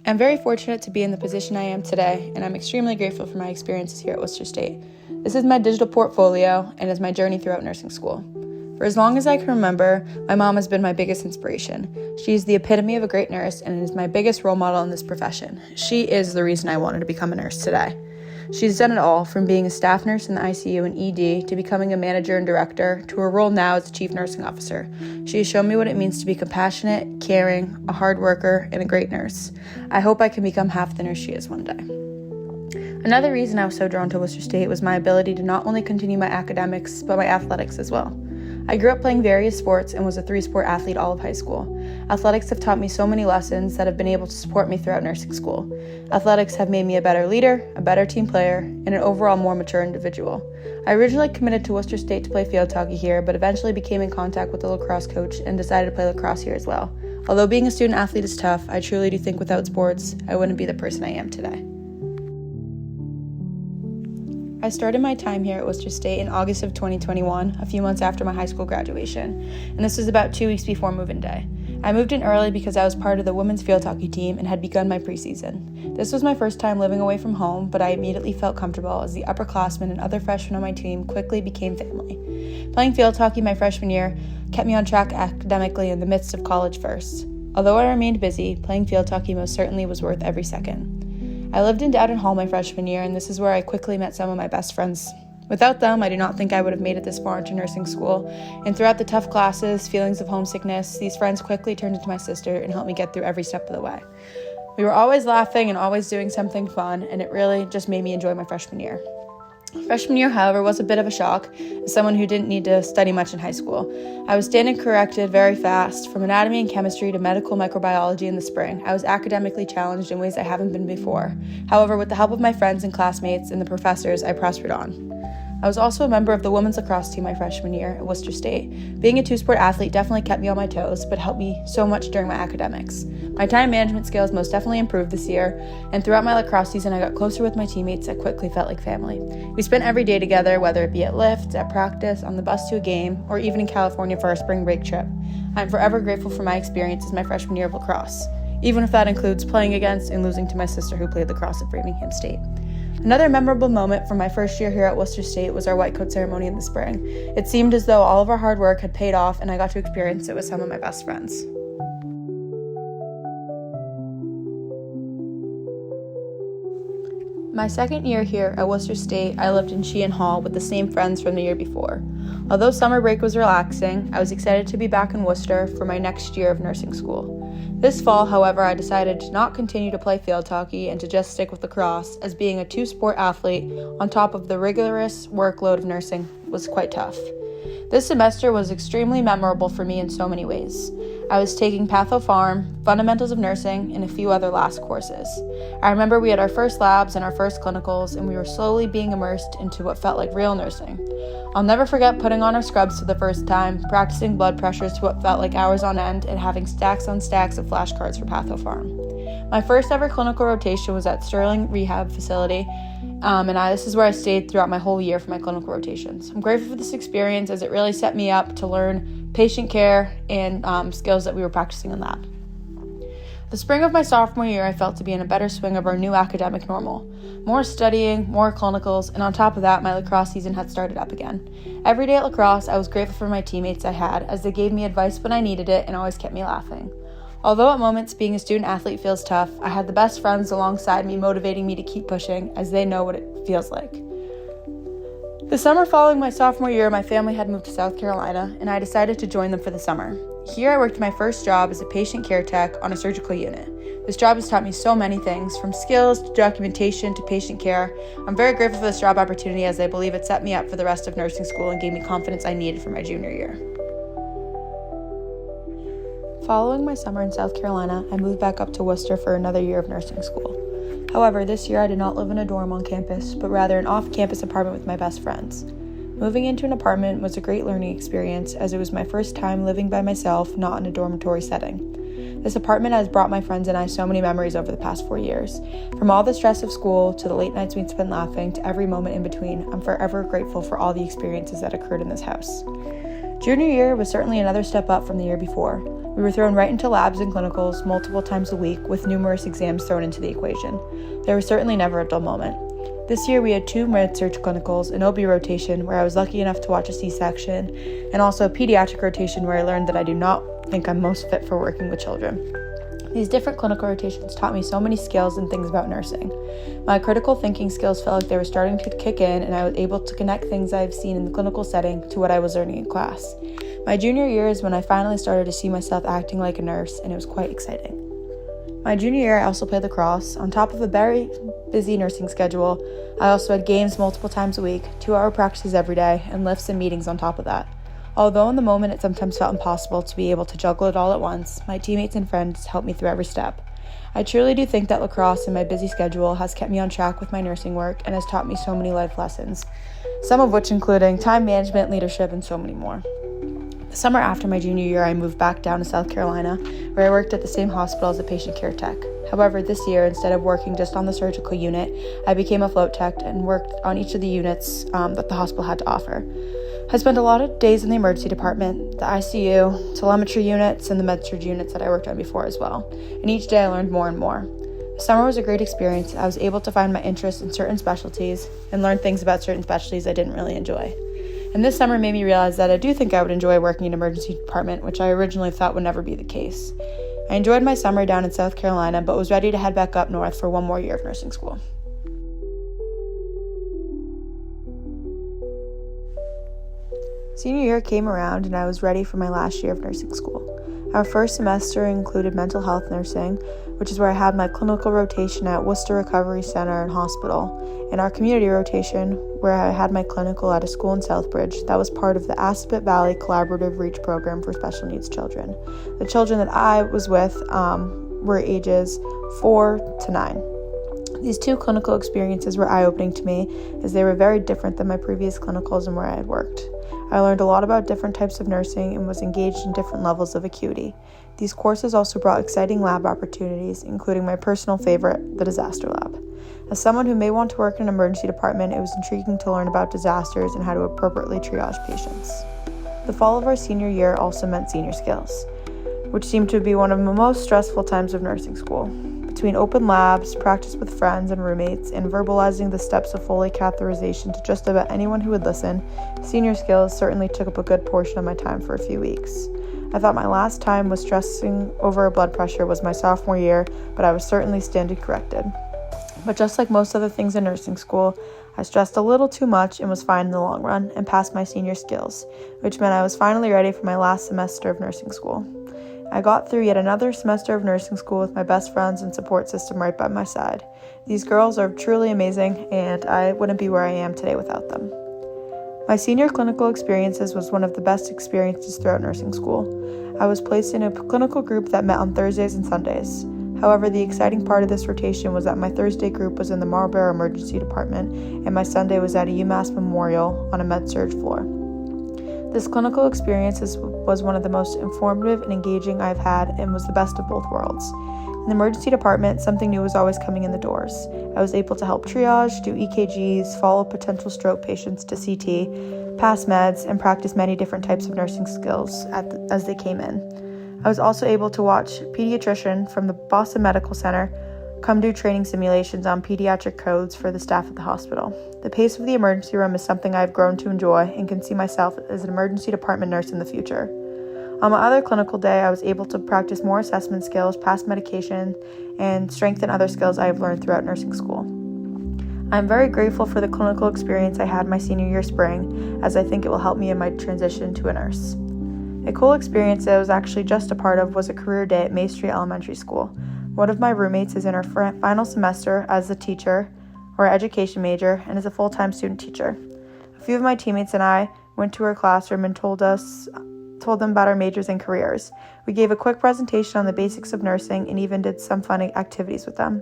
I'm very fortunate to be in the position I am today, and I'm extremely grateful for my experiences here at Worcester State. This is my digital portfolio and is my journey throughout nursing school. For as long as I can remember, my mom has been my biggest inspiration. She is the epitome of a great nurse and is my biggest role model in this profession. She is the reason I wanted to become a nurse today. She's done it all, from being a staff nurse in the ICU and ED to becoming a manager and director to her role now as Chief Nursing Officer. She has shown me what it means to be compassionate, caring, a hard worker, and a great nurse. I hope I can become half the nurse she is one day. Another reason I was so drawn to Worcester State was my ability to not only continue my academics, but my athletics as well. I grew up playing various sports and was a 3-sport athlete all of high school. Athletics have taught me so many lessons that have been able to support me throughout nursing school. Athletics have made me a better leader, a better team player, and an overall more mature individual. I originally committed to Worcester State to play field hockey here, but eventually became in contact with the lacrosse coach and decided to play lacrosse here as well. Although being a student athlete is tough, I truly do think without sports, I wouldn't be the person I am today. I started my time here at Worcester State in August of 2021, a few months after my high school graduation, and this was about 2 weeks before move-in day. I moved in early because I was part of the women's field hockey team and had begun my preseason. This was my first time living away from home, but I immediately felt comfortable as the upperclassmen and other freshmen on my team quickly became family. Playing field hockey my freshman year kept me on track academically in the midst of college first. Although I remained busy, playing field hockey most certainly was worth every second. I lived in Dowden Hall my freshman year, and this is where I quickly met some of my best friends. Without them, I do not think I would have made it this far into nursing school, and throughout the tough classes, feelings of homesickness, these friends quickly turned into my sister and helped me get through every step of the way. We were always laughing and always doing something fun, and it really just made me enjoy my freshman year. Freshman year, however, was a bit of a shock as someone who didn't need to study much in high school. I was standing corrected very fast, from anatomy and chemistry to medical microbiology in the spring. I was academically challenged in ways I haven't been before. However, with the help of my friends and classmates and the professors, I prospered on. I was also a member of the women's lacrosse team my freshman year at Worcester State. Being a 2-sport athlete definitely kept me on my toes, but helped me so much during my academics. My time management skills most definitely improved this year, and throughout my lacrosse season, I got closer with my teammates that quickly felt like family. We spent every day together, whether it be at lifts, at practice, on the bus to a game, or even in California for our spring break trip. I'm forever grateful for my experiences my freshman year of lacrosse, even if that includes playing against and losing to my sister who played lacrosse at Framingham State. Another memorable moment from my first year here at Worcester State was our white coat ceremony in the spring. It seemed as though all of our hard work had paid off, and I got to experience it with some of my best friends. My second year here at Worcester State, I lived in Sheehan Hall with the same friends from the year before. Although summer break was relaxing, I was excited to be back in Worcester for my next year of nursing school. This fall, however, I decided to not continue to play field hockey and to just stick with lacrosse, as being a 2-sport athlete on top of the rigorous workload of nursing was quite tough. This semester was extremely memorable for me in so many ways. I was taking Patho Pharm, Fundamentals of Nursing, and a few other last courses. I remember we had our first labs and our first clinicals, and we were slowly being immersed into what felt like real nursing. I'll never forget putting on our scrubs for the first time, practicing blood pressures to what felt like hours on end, and having stacks on stacks of flashcards for Patho Pharm. My first ever clinical rotation was at Sterling Rehab Facility, this is where I stayed throughout my whole year for my clinical rotations. I'm grateful for this experience as it really set me up to learn patient care and skills that we were practicing in lab. The spring of my sophomore year, I felt to be in a better swing of our new academic normal. More studying, more clinicals, and on top of that, my lacrosse season had started up again. Every day at lacrosse, I was grateful for my teammates I had, as they gave me advice when I needed it and always kept me laughing. Although at moments being a student athlete feels tough, I had the best friends alongside me motivating me to keep pushing, as they know what it feels like. The summer following my sophomore year, my family had moved to South Carolina, and I decided to join them for the summer. Here I worked my first job as a patient care tech on a surgical unit. This job has taught me so many things, from skills to documentation to patient care. I'm very grateful for this job opportunity, as I believe it set me up for the rest of nursing school and gave me confidence I needed for my junior year. Following my summer in South Carolina, I moved back up to Worcester for another year of nursing school. However, this year I did not live in a dorm on campus, but rather an off-campus apartment with my best friends. Moving into an apartment was a great learning experience, as it was my first time living by myself, not in a dormitory setting. This apartment has brought my friends and I so many memories over the past 4 years. From all the stress of school, to the late nights we'd spent laughing, to every moment in between, I'm forever grateful for all the experiences that occurred in this house. Junior year was certainly another step up from the year before. We were thrown right into labs and clinicals multiple times a week with numerous exams thrown into the equation. There was certainly never a dull moment. This year we had 2 med-surg clinicals, an OB rotation where I was lucky enough to watch a C-section, and also a pediatric rotation where I learned that I do not think I'm most fit for working with children. These different clinical rotations taught me so many skills and things about nursing. My critical thinking skills felt like they were starting to kick in, and I was able to connect things I've seen in the clinical setting to what I was learning in class. My junior year is when I finally started to see myself acting like a nurse, and it was quite exciting. My junior year, I also played lacrosse. On top of a very busy nursing schedule, I also had games multiple times a week, 2-hour practices every day, and lifts and meetings on top of that. Although in the moment it sometimes felt impossible to be able to juggle it all at once, my teammates and friends helped me through every step. I truly do think that lacrosse and my busy schedule has kept me on track with my nursing work and has taught me so many life lessons, some of which including time management, leadership, and so many more. The summer after my junior year, I moved back down to South Carolina, where I worked at the same hospital as a patient care tech. However, this year, instead of working just on the surgical unit, I became a float tech and worked on each of the units that the hospital had to offer. I spent a lot of days in the emergency department, the ICU, telemetry units, and the med-surg units that I worked on before as well. And each day I learned more and more. The summer was a great experience. I was able to find my interest in certain specialties and learn things about certain specialties I didn't really enjoy. And this summer made me realize that I do think I would enjoy working in an emergency department, which I originally thought would never be the case. I enjoyed my summer down in South Carolina, but was ready to head back up north for one more year of nursing school. Senior year came around and I was ready for my last year of nursing school. Our first semester included mental health nursing, which is where I had my clinical rotation at Worcester Recovery Center and Hospital, and our community rotation, where I had my clinical at a school in Southbridge that was part of the Aspet Valley Collaborative Reach program for special needs children. The children that I was with were ages 4 to 9. These 2 clinical experiences were eye-opening to me, as they were very different than my previous clinicals and where I had worked. I learned a lot about different types of nursing and was engaged in different levels of acuity. These courses also brought exciting lab opportunities, including my personal favorite, the disaster lab. As someone who may want to work in an emergency department, it was intriguing to learn about disasters and how to appropriately triage patients. The fall of our senior year also meant senior skills, which seemed to be one of the most stressful times of nursing school. Between open labs, practice with friends and roommates, and verbalizing the steps of Foley catheterization to just about anyone who would listen, senior skills certainly took up a good portion of my time for a few weeks. I thought my last time was stressing over blood pressure was my sophomore year, but I was certainly standing corrected. But just like most other things in nursing school, I stressed a little too much and was fine in the long run and passed my senior skills, which meant I was finally ready for my last semester of nursing school. I got through yet another semester of nursing school with my best friends and support system right by my side. These girls are truly amazing, and I wouldn't be where I am today without them. My senior clinical experiences was one of the best experiences throughout nursing school. I was placed in a clinical group that met on Thursdays and Sundays. However, the exciting part of this rotation was that my Thursday group was in the Marlborough Emergency Department, and my Sunday was at a UMass Memorial on a med-surg floor. This clinical experience was one of the most informative and engaging I've had and was the best of both worlds. In the emergency department, something new was always coming in the doors. I was able to help triage, do EKGs, follow potential stroke patients to CT, pass meds, and practice many different types of nursing skills as they came in. I was also able to watch a pediatrician from the Boston Medical Center come do training simulations on pediatric codes for the staff at the hospital. The pace of the emergency room is something I've grown to enjoy and can see myself as an emergency department nurse in the future. On my other clinical day, I was able to practice more assessment skills, pass medication, and strengthen other skills I have learned throughout nursing school. I'm very grateful for the clinical experience I had my senior year spring, as I think it will help me in my transition to a nurse. A cool experience that I was actually just a part of was a career day at May Street Elementary School. One of my roommates is in her final semester as a teacher or education major and is a full-time student teacher. A few of my teammates and I went to her classroom and told them about our majors and careers. We gave a quick presentation on the basics of nursing and even did some fun activities with them.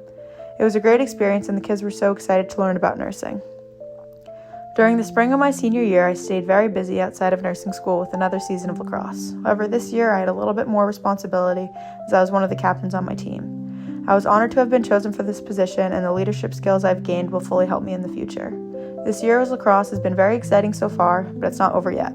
It was a great experience and the kids were so excited to learn about nursing. During the spring of my senior year, I stayed very busy outside of nursing school with another season of lacrosse. However, this year I had a little bit more responsibility as I was one of the captains on my team. I was honored to have been chosen for this position, and the leadership skills I've gained will fully help me in the future. This year of lacrosse has been very exciting so far, but it's not over yet.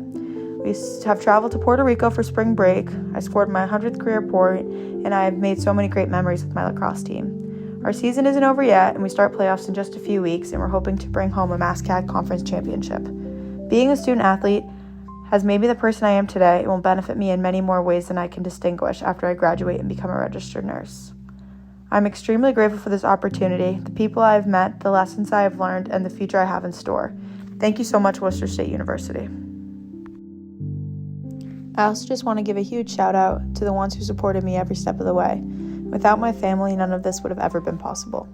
We have traveled to Puerto Rico for spring break. I scored my 100th career point, and I have made so many great memories with my lacrosse team. Our season isn't over yet, and we start playoffs in just a few weeks, and we're hoping to bring home a MASCAD Conference Championship. Being a student athlete has made me the person I am today. It will benefit me in many more ways than I can distinguish after I graduate and become a registered nurse. I'm extremely grateful for this opportunity, the people I have met, the lessons I have learned, and the future I have in store. Thank you so much, Worcester State University. I also just want to give a huge shout out to the ones who supported me every step of the way. Without my family, none of this would have ever been possible.